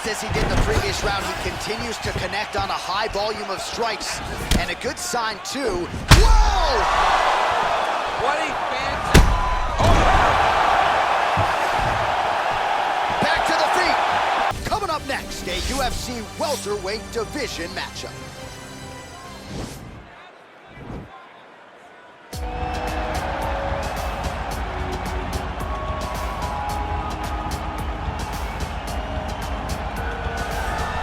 just as he did in the previous round, he continues to connect on a high volume of strikes. And a good sign, too. Whoa! What a fantastic... Oh! Back to the feet. Coming up next, a UFC welterweight division matchup.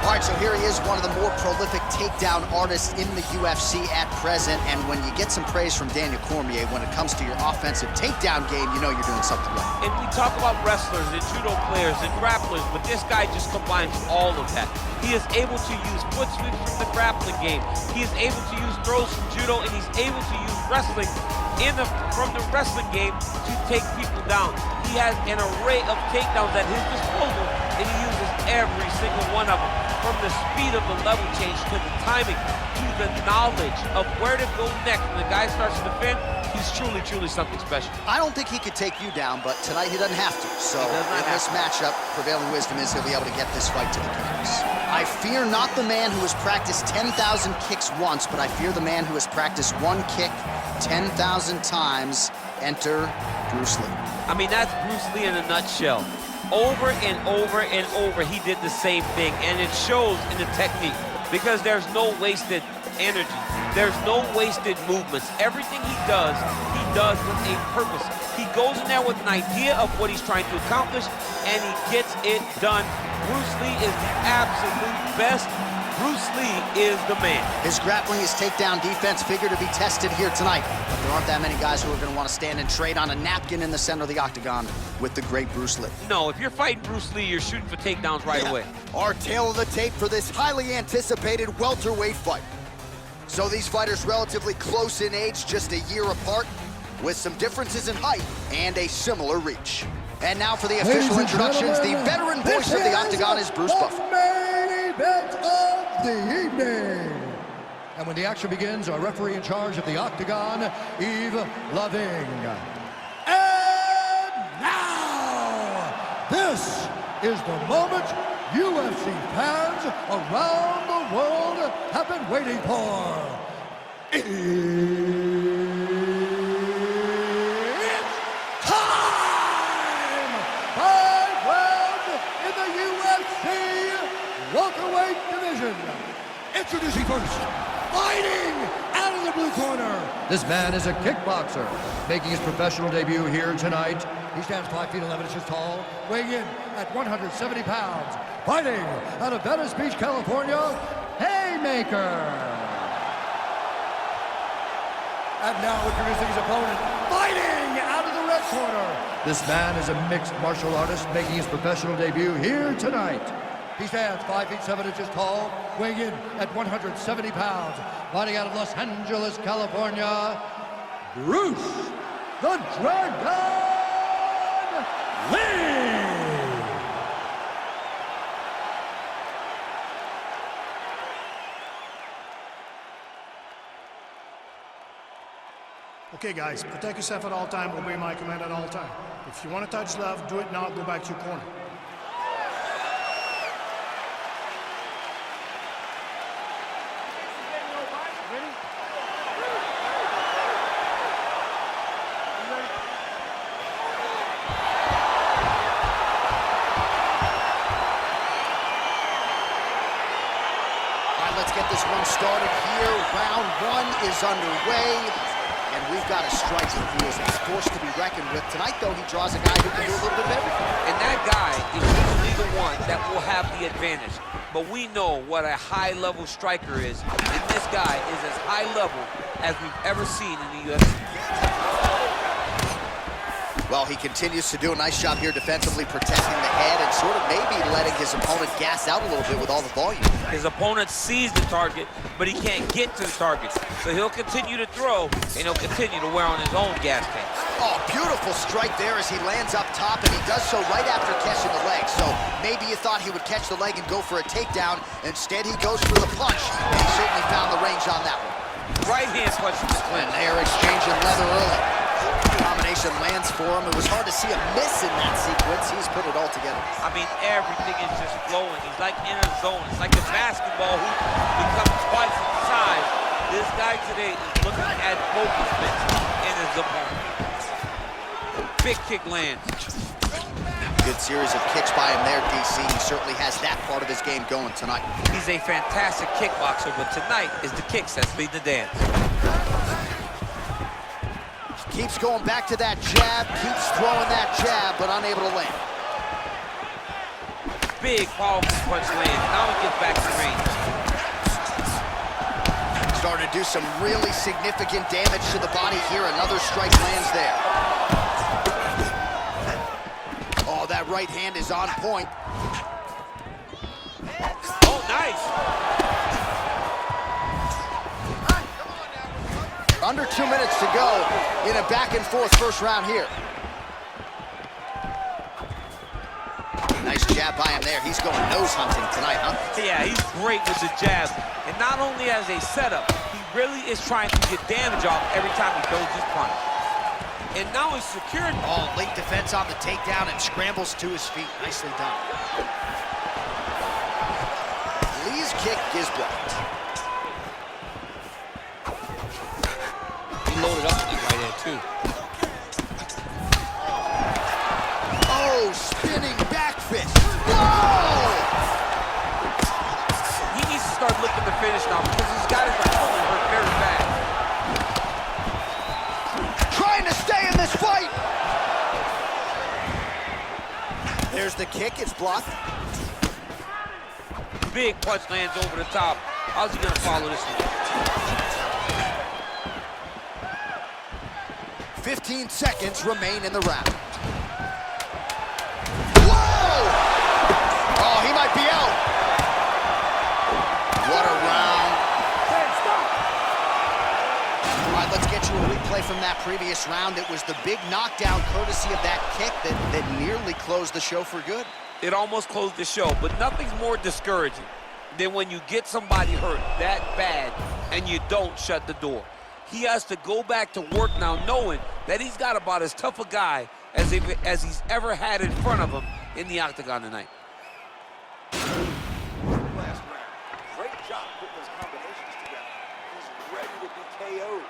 All right, so here he is, one of the more prolific takedown artists in the UFC at present. And when you get some praise from Daniel Cormier when it comes to your offensive takedown game, you know you're doing something right. And we talk about wrestlers and judo players and grapplers, but this guy just combines all of that. He is able to use foot sweeps from the grappling game. He is able to use throws from judo, and he's able to use wrestling from the wrestling game to take people down. He has an array of takedowns at his disposal, and he uses every single one of them. From the speed of the level change to the timing to the knowledge of where to go next when the guy starts to defend, he's truly, truly something special. I don't think he could take you down, but tonight he doesn't have to. So in this matchup, prevailing wisdom is he'll be able to get this fight to the canvas. I fear not the man who has practiced 10,000 kicks once, but I fear the man who has practiced one kick 10,000 times. Enter Bruce Lee. I mean, that's Bruce Lee in a nutshell. Over and over and over, he did the same thing, and it shows in the technique because there's no wasted energy. There's no wasted movements. Everything he does with a purpose. He goes in there with an idea of what he's trying to accomplish, and he gets it done. Bruce Lee is the absolute best. Bruce Lee is the man. His grappling, his takedown defense figure to be tested here tonight. But there aren't that many guys who are going to want to stand and trade on a napkin in the center of the octagon with the great Bruce Lee. No, if you're fighting Bruce Lee, you're shooting for takedowns right away. Our tail of the tape for this highly anticipated welterweight fight. So these fighters relatively close in age, just a year apart, with some differences in height and a similar reach. And now for the official introductions, the veteran voice of the octagon is Bruce Buffer. Main event of the evening. And when the action begins, our referee in charge of the octagon, Yves Loving. And now, this is the moment UFC fans around the world have been waiting for. It's time! 5 rounds in the UFC welterweight division. Introducing first, fighting out of the blue corner. This man is a kickboxer, making his professional debut here tonight. He stands 5 feet 11 inches tall, weighing in at 170 pounds. Fighting out of Venice Beach, California, Haymaker. And now introducing his opponent, fighting out of the red corner. This man is a mixed martial artist, making his professional debut here tonight. He stands 5 feet 7 inches tall, weighing in at 170 pounds. Fighting out of Los Angeles, California, Bruce the Dragon Lee! Okay, guys, protect yourself at all time, obey my command at all time. If you want to touch love, do it now, go back to your corner. Let's get this one started here. Round 1 is underway. And we've got a striker who is a force to be reckoned with. Tonight, though, he draws a guy who can do a little bit of everything. And that guy is usually the one that will have the advantage. But we know what a high-level striker is. And this guy is as high level as we've ever seen in the UFC. Well, he continues to do a nice job here defensively, protecting the head and sort of maybe letting his opponent gas out a little bit with all the volume. His opponent sees the target, but he can't get to the target. So he'll continue to throw, and he'll continue to wear on his own gas tank. Oh, beautiful strike there as he lands up top, and he does so right after catching the leg. So maybe you thought he would catch the leg and go for a takedown. Instead, he goes for the punch, and he certainly found the range on that one. Right hand punch from the And they're exchanging leather early. combination lands for him. It was hard to see a miss in that sequence. He's put it all together. I mean, everything is just flowing. He's like in a zone. It's like a basketball hoop becomes twice its size. This guy today is looking at focus in his opponent. Big kick lands. Good series of kicks by him there, DC. He certainly has that part of his game going tonight. He's a fantastic kickboxer, but tonight is the kicks that's lead the dance. Keeps going back to that jab, keeps throwing that jab, but unable to land. Big, powerful punch lands. Now he gets back to range. Starting to do some really significant damage to the body here. Another strike lands there. Oh, that right hand is on point. Oh, nice. Under 2 minutes to go in a back-and-forth first round here. Nice jab by him there. He's going nose hunting tonight, huh? Yeah, he's great with the jab. And not only as a setup, he really is trying to get damage off every time he throws his punch. And now he's secured. Oh, late defense on the takedown and scrambles to his feet. Nicely done. Lee's kick is blocked. He loaded up with that right hand, too. Oh, spinning back fist. Whoa! He needs to start looking to finish now because he's got his opponent hurt very bad. Trying to stay in this fight. There's the kick, it's blocked. Big punch lands over the top. How's he gonna follow this one? 15 seconds remain in the round. Whoa! Oh, he might be out. What a round. All right, let's get you a replay from that previous round. It was the big knockdown courtesy of that kick that nearly closed the show for good. It almost closed the show, but nothing's more discouraging than when you get somebody hurt that bad and you don't shut the door. He has to go back to work now knowing that he's got about as tough a guy as he's ever had in front of him in the octagon tonight. Last round. Great job putting those combinations together. He's ready to be KO'd.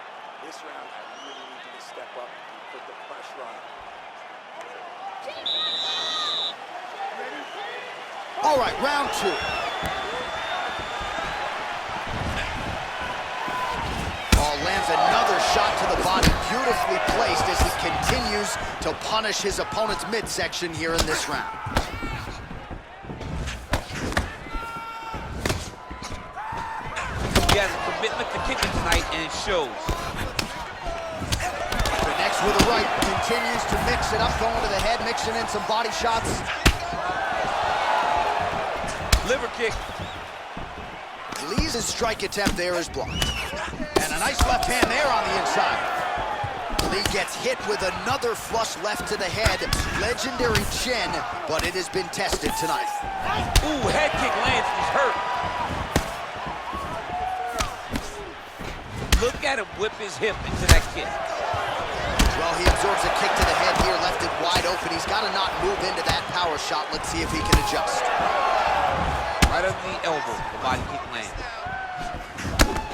This round, I really need you to step up and put the pressure on him. All right, round two. Lands another shot to the body, beautifully placed as he continues to punish his opponent's midsection here in this round. He has a commitment to kicking tonight, and it shows. Connects with a right, continues to mix it up, going to the head, mixing in some body shots. Liver kick. Lee's strike attempt there is blocked. And a nice left hand there on the inside. Lee gets hit with another flush left to the head. Legendary chin, but it has been tested tonight. Ooh, head kick lands, he's hurt. Look at him whip his hip into that kick. Well, he absorbs a kick to the head here, left it wide open. He's got to not move into that power shot. Let's see if he can adjust. Right under the elbow, the body kick lands.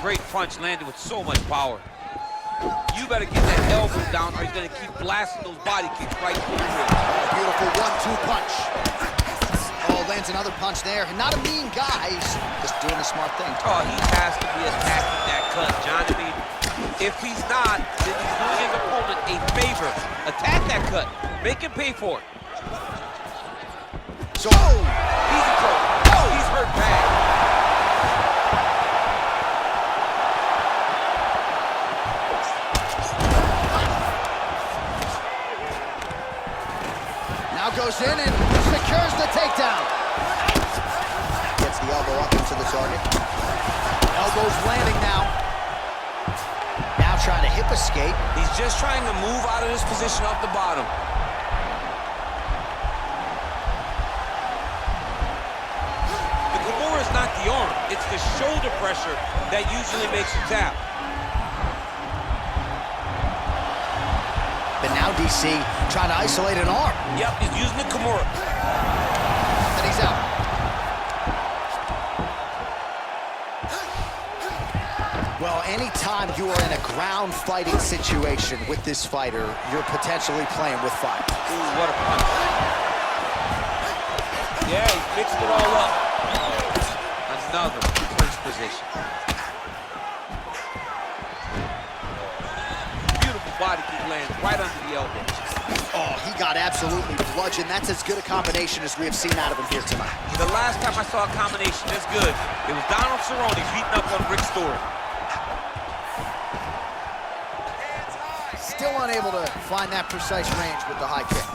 Great punch landed with so much power. You better get that elbow down or he's gonna keep blasting those body kicks right through the ribs. Beautiful 1-2 punch. Oh, lands another punch there. Not a mean guy, he's just doing a smart thing. Oh, he has to be attacking that cut, John. I mean, if he's not, then he's doing his opponent a favor. Attack that cut. Make him pay for it. So, Easy throw. Oh, he's hurt bad. now goes in and secures the takedown. Gets the elbow up into the target. Elbow's landing now. Now trying to hip escape. He's just trying to move out of this position off the bottom. The Kimura is not the arm. It's the shoulder pressure that usually makes you tap. But DC, trying to isolate an arm. Yep, he's using the Kimura. And he's out. Well, anytime you are in a ground fighting situation with this fighter, you're potentially playing with fire. Ooh, what a punch. Yeah, he mixed it all up. Another clinch position. Beautiful body kick lands right under the elbow. Oh, he got absolutely bludgeoned. That's as good a combination as we have seen out of him here tonight. The last time I saw a combination this good, it was Donald Cerrone beating up on Rick Story. Still unable to find that precise range with the high kick.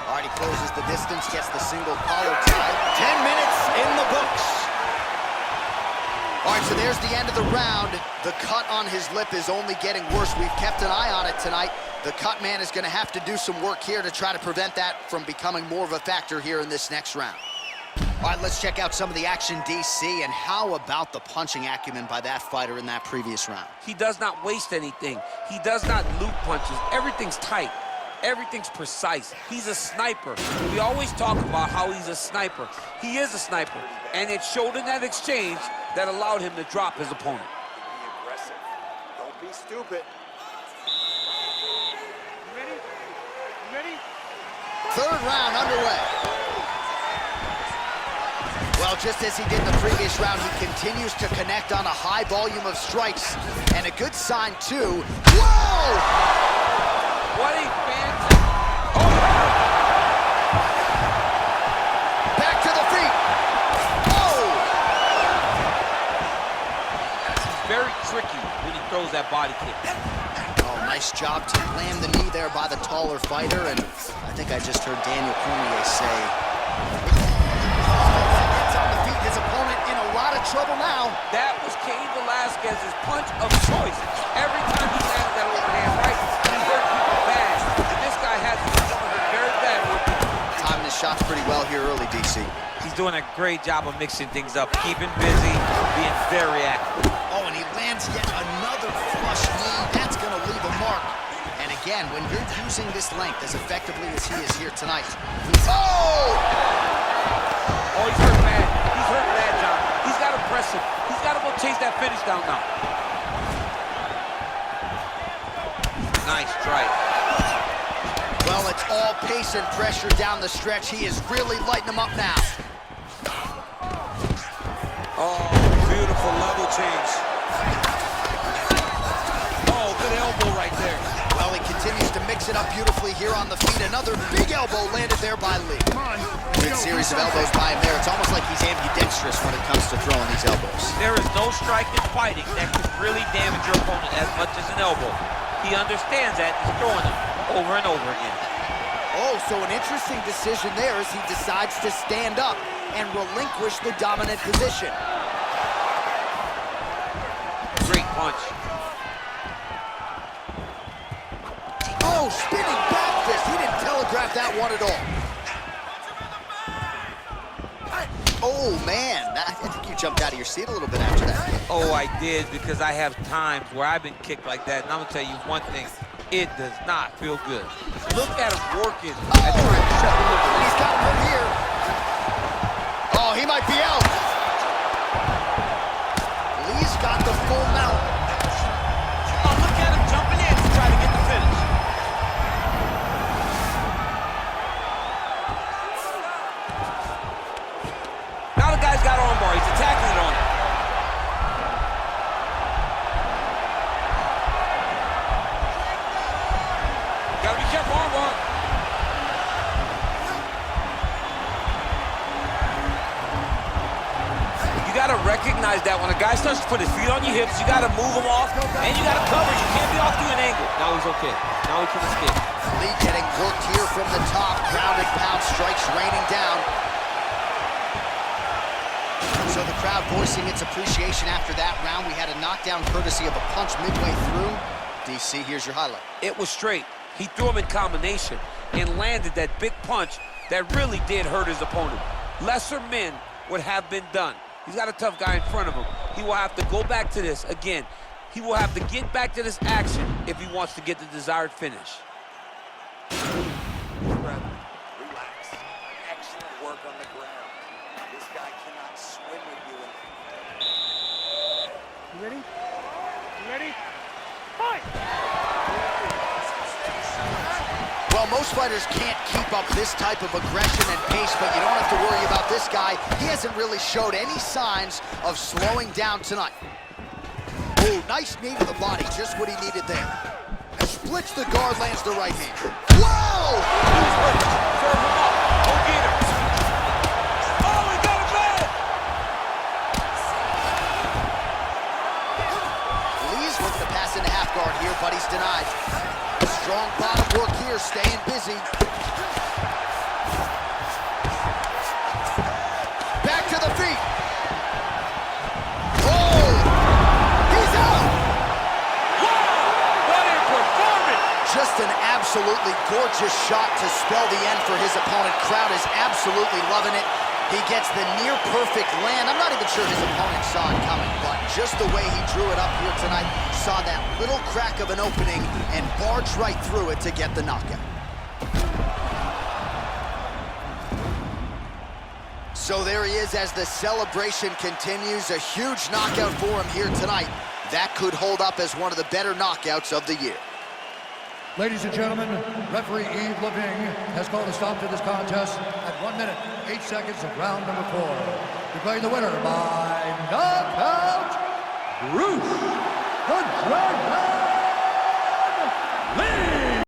All right, he closes the distance, gets the single collar tie. 10 minutes in the books. All right, so there's the end of the round. The cut on his lip is only getting worse. We've kept an eye on it tonight. The cut man is going to have to do some work here to try to prevent that from becoming more of a factor here in this next round. All right, let's check out some of the action, DC, and how about the punching acumen by that fighter in that previous round? He does not waste anything. He does not loop punches. Everything's tight. Everything's precise. He's a sniper. We always talk about how he's a sniper. He is a sniper, and it showed in that exchange that allowed him to drop his opponent. Be aggressive. Don't be stupid. You ready? You ready? Third round underway. Well, just as he did in the previous round, he continues to connect on a high volume of strikes. And a good sign, too. Whoa! What a fantastic... Oh! Back to the feet. Oh! Very tricky when he throws that body kick. Oh, nice job to land the knee there by the taller fighter. And I think I just heard Daniel Cormier say... His opponent in a lot of trouble now. That was Cain Velasquez's punch of choice. Every time he landed that overhand right, he hurt people bad. And this guy has hurt very bad. Timing his shots pretty well here early, DC. He's doing a great job of mixing things up, keeping busy, being very active. Oh, and he lands yet another flush knee. That's going to leave a mark. And again, when you're using this length as effectively as he is here tonight. Oh! Oh, he's hurt bad. He's hurt bad, John. He's got to press him. He's got to go chase that finish down now. Nice strike. Well, it's all pace and pressure down the stretch. He is really lighting him up now. Oh, beautiful level change. Oh, good elbow right there. Well, he continues to mix it up beautifully here on the feet. Another big elbow landed there by Lee. Come on. Good series of elbows by him there. It's almost like he's ambidextrous when it comes to throwing these elbows. There is no strike in fighting that can really damage your opponent as much as an elbow. He understands that. He's throwing them over and over again. Oh, so an interesting decision there as he decides to stand up and relinquish the dominant position. Great punch. Oh, spinning back fist. He didn't telegraph that one at all. Oh, man. I think you jumped out of your seat a little bit after that. Oh, I did, because I have times where I've been kicked like that, and I'm going to tell you one thing. It does not feel good. Look at him working. At trying to shut the liver. He's got him from here. Oh, he might be out. Lee's got the full mount. Oh, look at him jumping in to try to get the finish. Now the guy's got armbar. He's attacking it on him. Gotta be careful, armbar. You gotta recognize that when a guy starts to put his feet on your hips, you gotta move him off, and you gotta cover. You can't be off to an angle. Now he's okay. Now he can escape. Lee getting worked here from the top. Ground and pound strikes raining down. So the crowd voicing its appreciation after that round. We had a knockdown courtesy of a punch midway through. DC, here's your highlight. It was straight. He threw him in combination and landed that big punch that really did hurt his opponent. Lesser men would have been done. He's got a tough guy in front of him. He will have to go back to this. Again, He will have to get back to this action if he wants to get the desired finish. Relax. Excellent work on the ground. This guy cannot swim with you. You ready? You ready? Fight! Well, most fighters can't keep up this type of aggression and pace, but you don't have to worry about this guy. He hasn't really showed any signs of slowing down tonight. Ooh, nice knee to the body, just what he needed there. Splits the guard, lands the right hand. Whoa! He's ready. Serve him up. Go get him. Oh, he got him bad! Lee's looking to pass into half guard here, but he's denied. Strong bottom work here, staying busy. Back to the feet. Oh! He's out! What a performance! Just an absolutely gorgeous shot to spell the end for his opponent. Crowd is absolutely loving it. He gets the near-perfect land. I'm not even sure his opponent saw it coming, but just the way he drew it up here tonight, saw that little crack of an opening and barged right through it to get the knockout. So there he is as the celebration continues. A huge knockout for him here tonight. That could hold up as one of the better knockouts of the year. Ladies and gentlemen, referee Yves Leving has called a stop to this contest at 1 minute, 8 seconds of round number 4. Declaring the winner by knockout, Bruce the Dragon